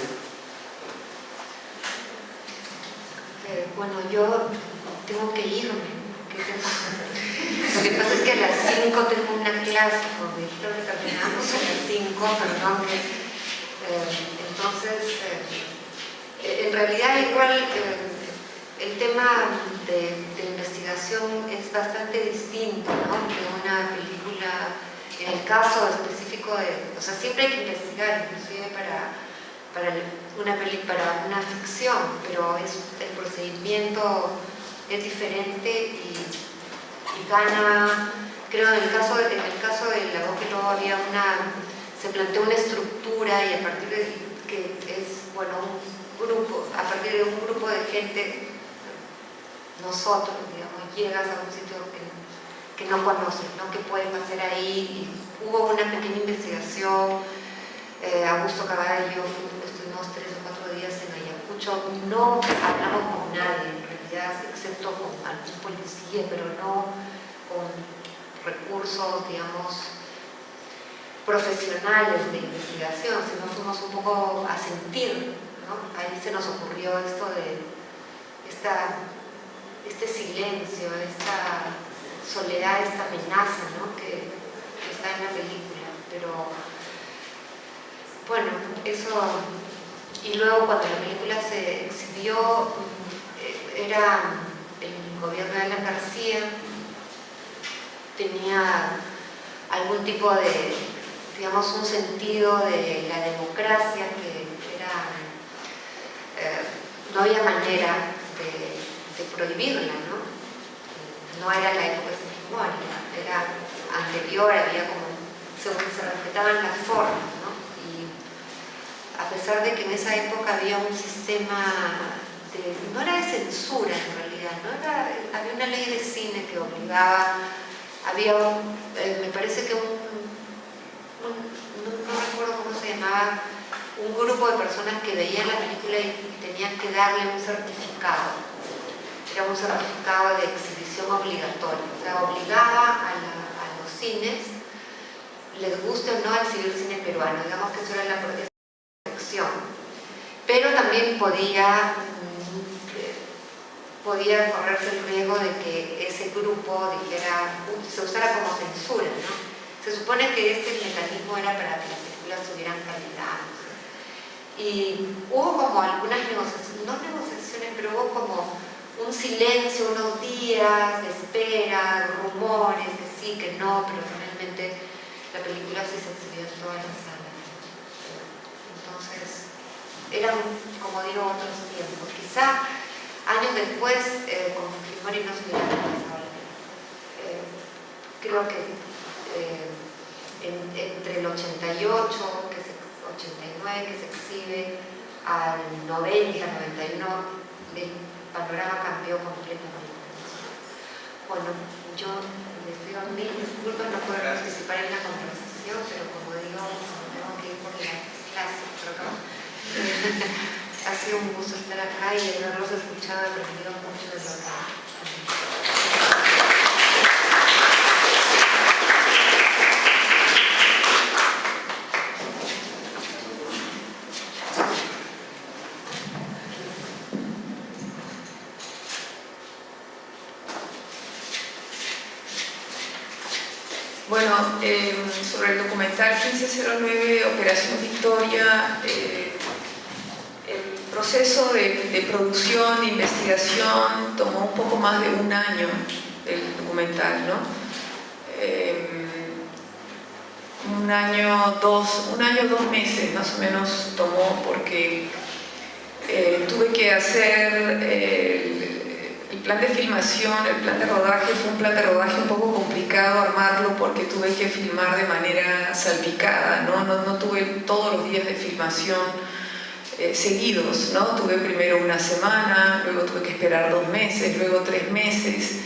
Bueno, yo tengo que irme. Lo que pasa es que a las 5 tengo una clase, porque creo que terminamos a las 5, perdón. Entonces, en realidad igual el tema de investigación es bastante distinto, ¿no? De una película, en el caso específico o sea, siempre hay que investigar, inclusive para una ficción, pero el procedimiento es diferente y gana, creo en el caso de La Voz que luego se planteó una estructura y a partir de que es, bueno, un grupo, a partir de un grupo de gente, nosotros, digamos, llegas a un sitio que no conoces, ¿no? ¿Qué pueden hacer ahí? Y hubo una pequeña investigación, Augusto Caballo, estuvimos 3 o 4 días en Ayacucho, no hablamos con nadie, excepto con algún policía, pero no con recursos, digamos, profesionales de investigación, sino fuimos un poco a sentir, ¿no? Ahí se nos ocurrió esto de este silencio, esta soledad, esta amenaza, ¿no? que está en la película, pero bueno, eso. Y luego cuando la película se exhibió, era el gobierno de Alan García, tenía algún tipo de, digamos, un sentido de la democracia que era, no había manera de prohibirla, ¿no? No era la época de Fujimori, era anterior, había como, se respetaban las formas, ¿no? Y a pesar de que en esa época había un sistema no era de censura en realidad, había una ley de cine que obligaba, me parece que no recuerdo cómo se llamaba, un grupo de personas que veían la película y tenían que darle un certificado, era un certificado de exhibición obligatorio, o sea, obligaba a los cines, les guste o no exhibir cine peruano, digamos que eso era la protección, pero también podía correrse el riesgo de que ese grupo dijera, se usara como censura, ¿no? Se supone que este mecanismo era para que las películas películas tuvieran calidad. Y hubo como algunas negociaciones, no negociaciones, pero hubo como un silencio, unos días de espera, rumores, que sí, que no, pero finalmente la película sí se exhibió en todas las salas. Entonces, eran, como digo, otros tiempos. Quizá años después, con Fujimori no se hubiera realizado la película. Creo que entre el 88, 89 que se exhibe, al 90, 91, el panorama cambió completamente. Bueno, yo les pido mil disculpas, no puedo participar en la conversación, pero como digo, tengo que ir por la clase, ha sido un gusto estar acá y de haberlos escuchado, he aprendido mucho de lo que... Bueno, sobre el documental 1509, Operación Victoria, el proceso de producción, de investigación tomó un poco más de un año el documental, ¿no? Un año, dos meses más o menos tomó, porque tuve que hacer el plan de filmación, el plan de rodaje. Fue un plan de rodaje un poco complicado armarlo porque tuve que filmar de manera salpicada, no tuve todos los días de filmación seguidos, ¿no? Tuve primero una semana, luego tuve que esperar 2 meses, luego 3 meses,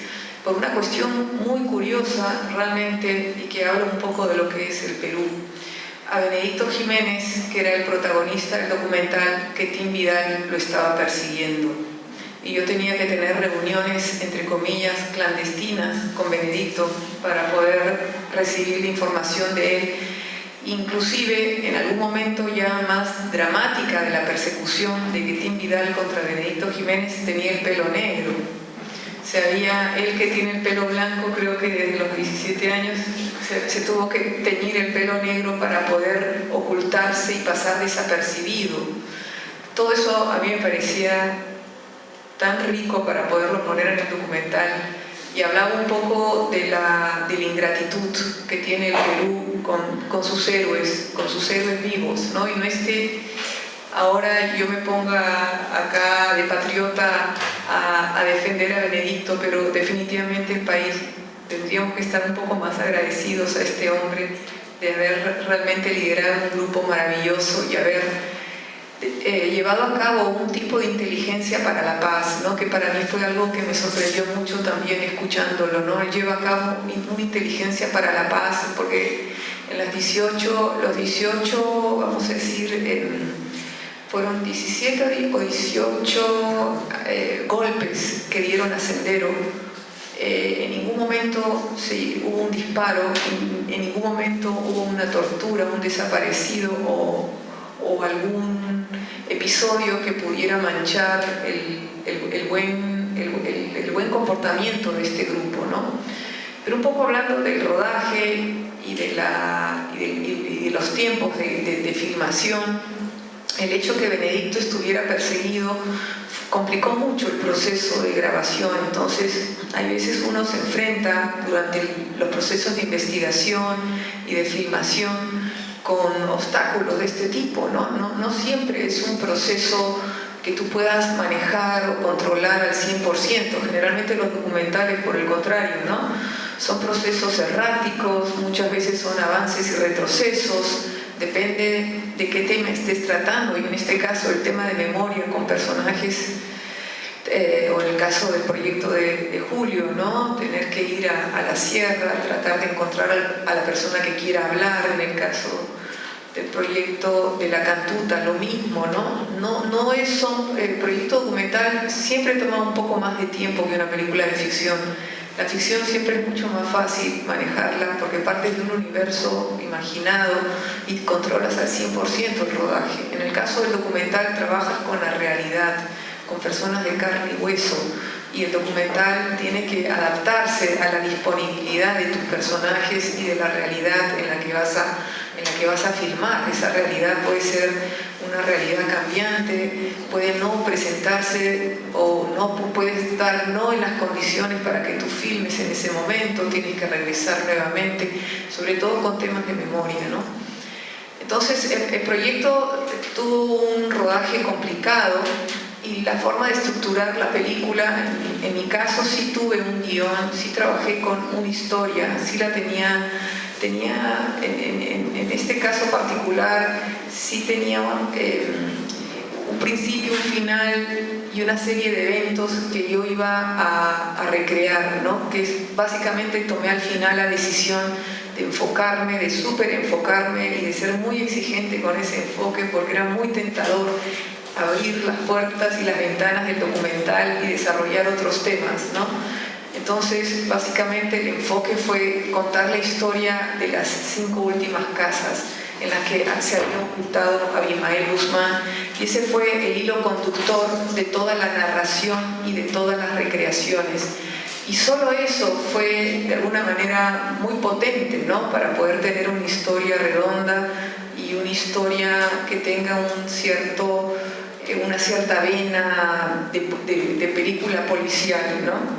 por una cuestión muy curiosa realmente, y que habla un poco de lo que es el Perú. A Benedicto Jiménez, que era el protagonista del documental, que Tim Vidal lo estaba persiguiendo. Y yo tenía que tener reuniones, entre comillas, clandestinas con Benedicto para poder recibir la información de él, inclusive en algún momento ya más dramática de la persecución, de que Tim Vidal contra Benedicto Jiménez tenía el pelo negro. Él que tiene el pelo blanco, creo que desde los 17 años se tuvo que teñir el pelo negro para poder ocultarse y pasar desapercibido. Todo eso a mí me parecía tan rico para poderlo poner en el documental, y hablaba un poco de la ingratitud que tiene el Perú con sus héroes vivos, ¿no? Y no es que ahora yo me ponga acá de patriota a defender a Benedicto, pero definitivamente el país tendríamos que estar un poco más agradecidos a este hombre de haber realmente liderado un grupo maravilloso y haber llevado a cabo un tipo de inteligencia para la paz, ¿no? Que para mí fue algo que me sorprendió mucho también escuchándolo, ¿no? Él lleva a cabo una inteligencia para la paz, porque en los 18, vamos a decir, fueron 17 o 18 golpes que dieron a Sendero. En ningún momento hubo un disparo, en ningún momento hubo una tortura, un desaparecido o algún episodio que pudiera manchar el buen comportamiento de este grupo, ¿no? Pero un poco hablando del rodaje y de los tiempos de filmación, el hecho que Benedicto estuviera perseguido complicó mucho el proceso de grabación. Entonces, hay veces uno se enfrenta durante los procesos de investigación y de filmación con obstáculos de este tipo, ¿no? No siempre es un proceso que tú puedas manejar o controlar al 100%. Generalmente los documentales, por el contrario, ¿no? Son procesos erráticos, muchas veces son avances y retrocesos, depende de qué tema estés tratando, y en este caso el tema de memoria con personajes, o en el caso del proyecto de Julio, ¿no? Tener que ir a la sierra, tratar de encontrar a la persona que quiera hablar. En el caso del proyecto de La Cantuta, lo mismo, ¿no? El proyecto documental siempre toma un poco más de tiempo que una película de ficción. La ficción siempre es mucho más fácil manejarla porque partes de un universo imaginado y controlas al 100% el rodaje. En el caso del documental trabajas con la realidad, con personas de carne y hueso, y el documental tiene que adaptarse a la disponibilidad de tus personajes y de la realidad en la que vas a filmar. Esa realidad puede ser una realidad cambiante, puede no presentarse o no puede estar no en las condiciones para que tú filmes en ese momento, tienes que regresar nuevamente, sobre todo con temas de memoria, ¿no? Entonces el proyecto tuvo un rodaje complicado y la forma de estructurar la película, en mi caso sí tuve un guión, sí trabajé con una historia, sí la tenía en este caso particular, sí tenía un principio, un final y una serie de eventos que yo iba a recrear, ¿no? Que básicamente tomé al final la decisión de enfocarme, de súper enfocarme y de ser muy exigente con ese enfoque, porque era muy tentador abrir las puertas y las ventanas del documental y desarrollar otros temas, ¿no? Entonces, básicamente el enfoque fue contar la historia de las 5 últimas casas en las que se había ocultado Abimael Guzmán, y ese fue el hilo conductor de toda la narración y de todas las recreaciones. Y solo eso fue de alguna manera muy potente, ¿no? Para poder tener una historia redonda y una historia que tenga una cierta vena de película policial, ¿no?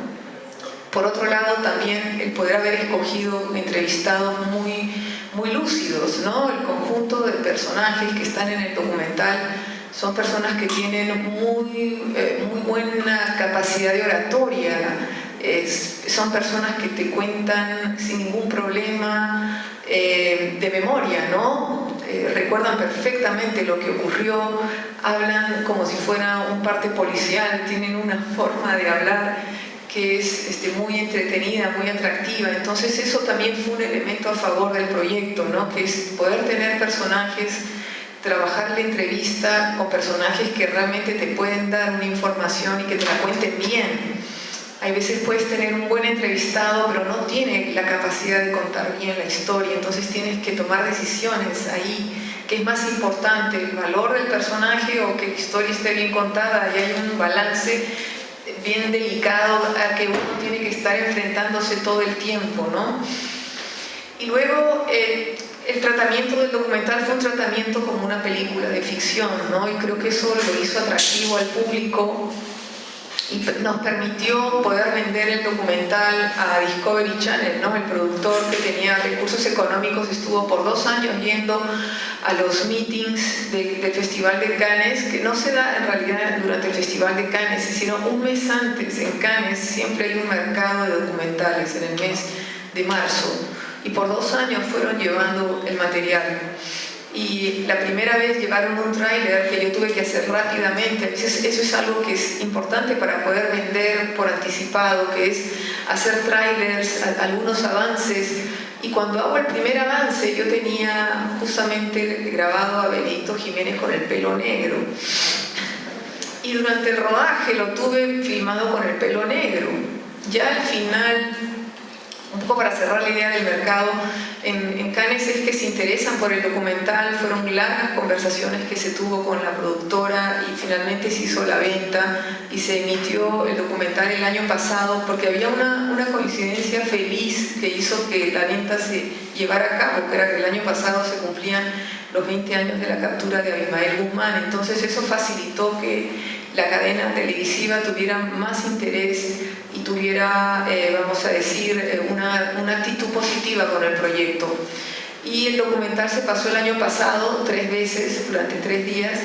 Por otro lado, también el poder haber escogido entrevistados muy lúcidos, ¿no? El conjunto de personajes que están en el documental son personas que tienen muy buena capacidad de oratoria, son personas que te cuentan sin ningún problema de memoria, ¿no? Recuerdan perfectamente lo que ocurrió, hablan como si fuera un parte policial, tienen una forma de hablar que es muy entretenida, muy atractiva. Entonces eso también fue un elemento a favor del proyecto, ¿no? Que es poder tener personajes, trabajar la entrevista con personajes que realmente te pueden dar una información y que te la cuenten bien. Hay veces puedes tener un buen entrevistado, pero no tiene la capacidad de contar bien la historia, entonces tienes que tomar decisiones ahí. ¿Qué es más importante, el valor del personaje o que la historia esté bien contada? Y hay un balance bien delicado a que uno tiene que estar enfrentándose todo el tiempo, ¿no? Y luego el tratamiento del documental fue un tratamiento como una película de ficción, ¿no? Y creo que eso lo hizo atractivo al público y nos permitió poder vender el documental a Discovery Channel, ¿no? El productor, que tenía recursos económicos, estuvo por 2 años yendo a los meetings del Festival de Cannes, que no se da en realidad durante el Festival de Cannes, sino un mes antes. En Cannes siempre hay un mercado de documentales en el mes de marzo, y por 2 años fueron llevando el material. Y la primera vez llevaron un tráiler que yo tuve que hacer rápidamente. A veces eso es algo que es importante para poder vender por anticipado, que es hacer tráilers, algunos avances. Y cuando hago el primer avance, yo tenía justamente grabado a Benito Jiménez con el pelo negro. Y durante el rodaje lo tuve filmado con el pelo negro. Ya al final, un poco para cerrar la idea del mercado, en Cannes es que se interesan por el documental, fueron largas conversaciones que se tuvo con la productora y finalmente se hizo la venta y se emitió el documental el año pasado, porque había una coincidencia feliz que hizo que la venta se llevara a cabo, que era que el año pasado se cumplían los 20 años de la captura de Abimael Guzmán. Entonces eso facilitó que la cadena televisiva tuviera más interés y tuviera, vamos a decir, una actitud positiva con el proyecto. Y el documental se pasó el año pasado 3 veces, durante 3 días,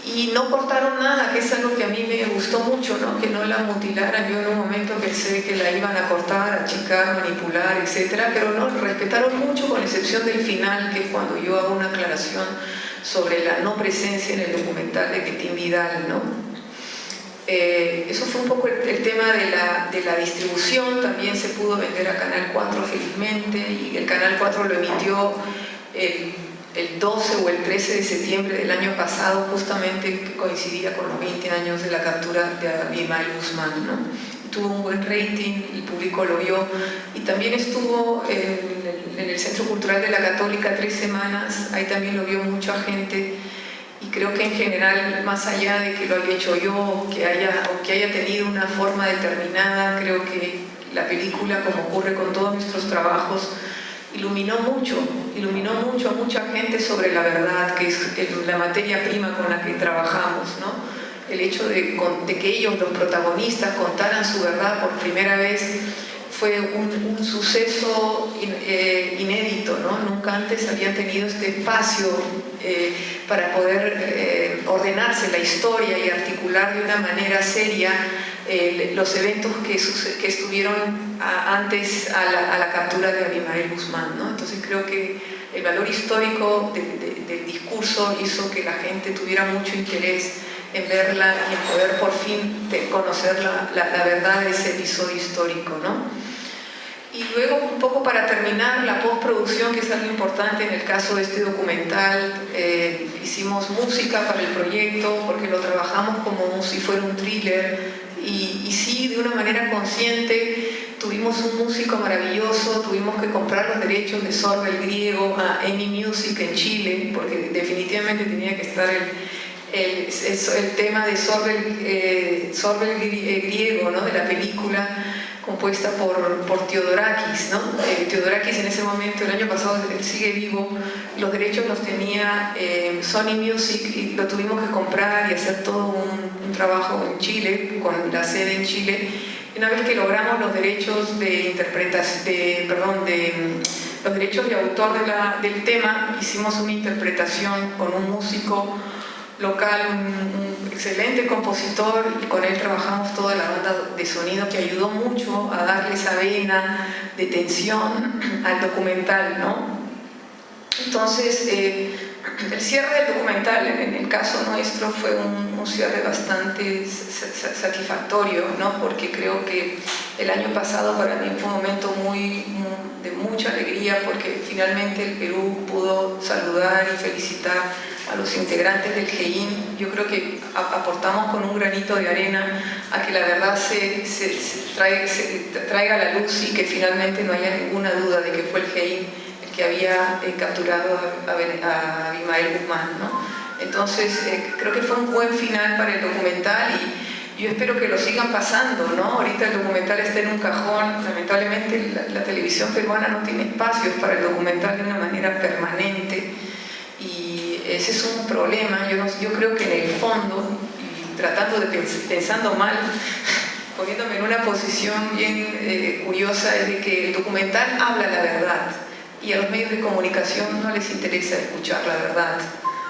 y no cortaron nada, que es algo que a mí me gustó mucho, ¿no? Que no la mutilaran. Yo en un momento pensé que la iban a cortar, achicar, manipular, etc., pero no, respetaron mucho, con excepción del final, que es cuando yo hago una aclaración sobre la no presencia en el documental de Quetín Vidal, ¿no? Eso fue un poco el tema de la distribución. También se pudo vender a Canal 4 felizmente, y el Canal 4 lo emitió el 12 o el 13 de septiembre del año pasado, justamente que coincidía con los 20 años de la captura de Abimael Guzmán, ¿no? Tuvo un buen rating, el público lo vio, y también estuvo en el Centro Cultural de la Católica 3 semanas, ahí también lo vio mucha gente. Y creo que en general, más allá de que lo haya hecho yo o que haya tenido una forma determinada, creo que la película, como ocurre con todos nuestros trabajos, iluminó mucho a mucha gente sobre la verdad, que es la materia prima con la que trabajamos, ¿no? El hecho de que ellos, los protagonistas, contaran su verdad por primera vez fue un suceso inédito, ¿no? Nunca antes habían tenido este espacio para poder ordenarse la historia y articular de una manera seria los eventos que estuvieron antes a la captura de Abimael Guzmán, ¿no? Entonces creo que el valor histórico del discurso hizo que la gente tuviera mucho interés en verla y en poder por fin conocer la verdad de ese episodio histórico, ¿no? Y luego, un poco para terminar, la postproducción, que es algo importante en el caso de este documental. Hicimos música para el proyecto porque lo trabajamos como si fuera un thriller y sí, de una manera consciente. Tuvimos un músico maravilloso, tuvimos que comprar los derechos de Sorbe el Griego a EMI Music en Chile, porque definitivamente tenía que estar el tema de Sorbe el Griego, ¿no? De la película, compuesta por Theodorakis, ¿no? Theodorakis en ese momento, el año pasado, él sigue vivo, los derechos los tenía Sony Music y lo tuvimos que comprar y hacer todo un trabajo en Chile, con la sede en Chile. Y una vez que logramos los derechos de los derechos de autor del tema, hicimos una interpretación con un músico local, un excelente compositor, y con él trabajamos toda la banda de sonido, que ayudó mucho a darle esa vena de tensión al documental, ¿no? Entonces, el cierre del documental, en el caso nuestro, fue un cierre bastante satisfactorio, ¿no? Porque creo que el año pasado para mí fue un momento de mucha alegría, porque finalmente el Perú pudo saludar y felicitar a los integrantes del GEIN. Yo creo que aportamos con un granito de arena a que la verdad se traiga a la luz y que finalmente no haya ninguna duda de que fue el GEIN el que había capturado a Abimael Guzmán, ¿no? Entonces creo que fue un buen final para el documental y yo espero que lo sigan pasando, ¿no? Ahorita el documental está en un cajón. Lamentablemente la televisión peruana no tiene espacios para el documental de una manera permanente. Ese es un problema. Yo creo que en el fondo, y pensando mal, poniéndome en una posición bien curiosa, es de que el documental habla la verdad y a los medios de comunicación no les interesa escuchar la verdad,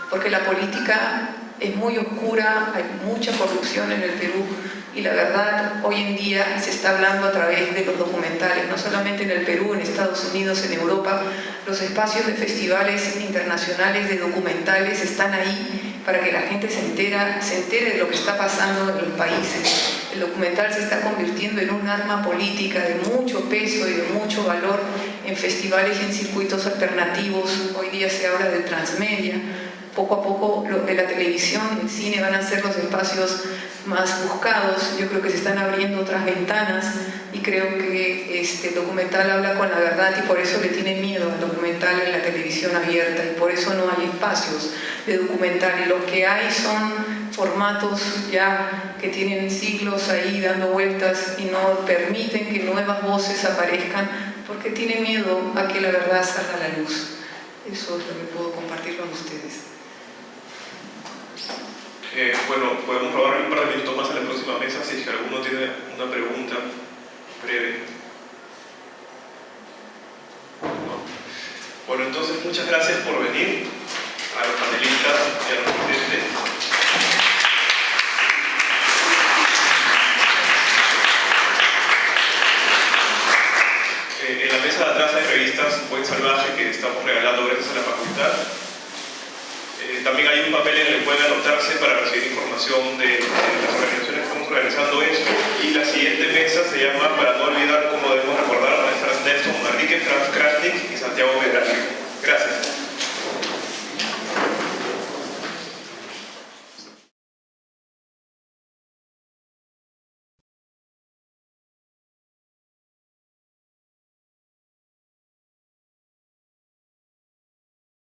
porque la política es muy oscura, hay mucha corrupción en el Perú y la verdad hoy en día se está hablando a través de los documentales, no solamente en el Perú, en Estados Unidos, en Europa. Los espacios de festivales internacionales de documentales están ahí para que la gente se entere de lo que está pasando en los países. El documental se está convirtiendo en un arma política de mucho peso y de mucho valor en festivales y en circuitos alternativos. Hoy día se habla de transmedia. Poco a poco la televisión y el cine van a ser los espacios más buscados. Yo creo que se están abriendo otras ventanas y creo que el documental habla con la verdad y por eso le tienen miedo al documental en la televisión abierta y por eso no hay espacios de documental. Y los que hay son formatos ya que tienen siglos ahí dando vueltas y no permiten que nuevas voces aparezcan porque tienen miedo a que la verdad salga a la luz. Eso es lo que puedo compartir con ustedes. Bueno, podemos robar un par de minutos más a la próxima mesa si es que alguno tiene una pregunta breve. ¿No? Bueno, entonces muchas gracias por venir, a los panelistas y a los presentes. En la mesa de atrás hay revistas Buen Salvaje que estamos regalando gracias a la facultad. También hay un papel en el que pueden anotarse para recibir información de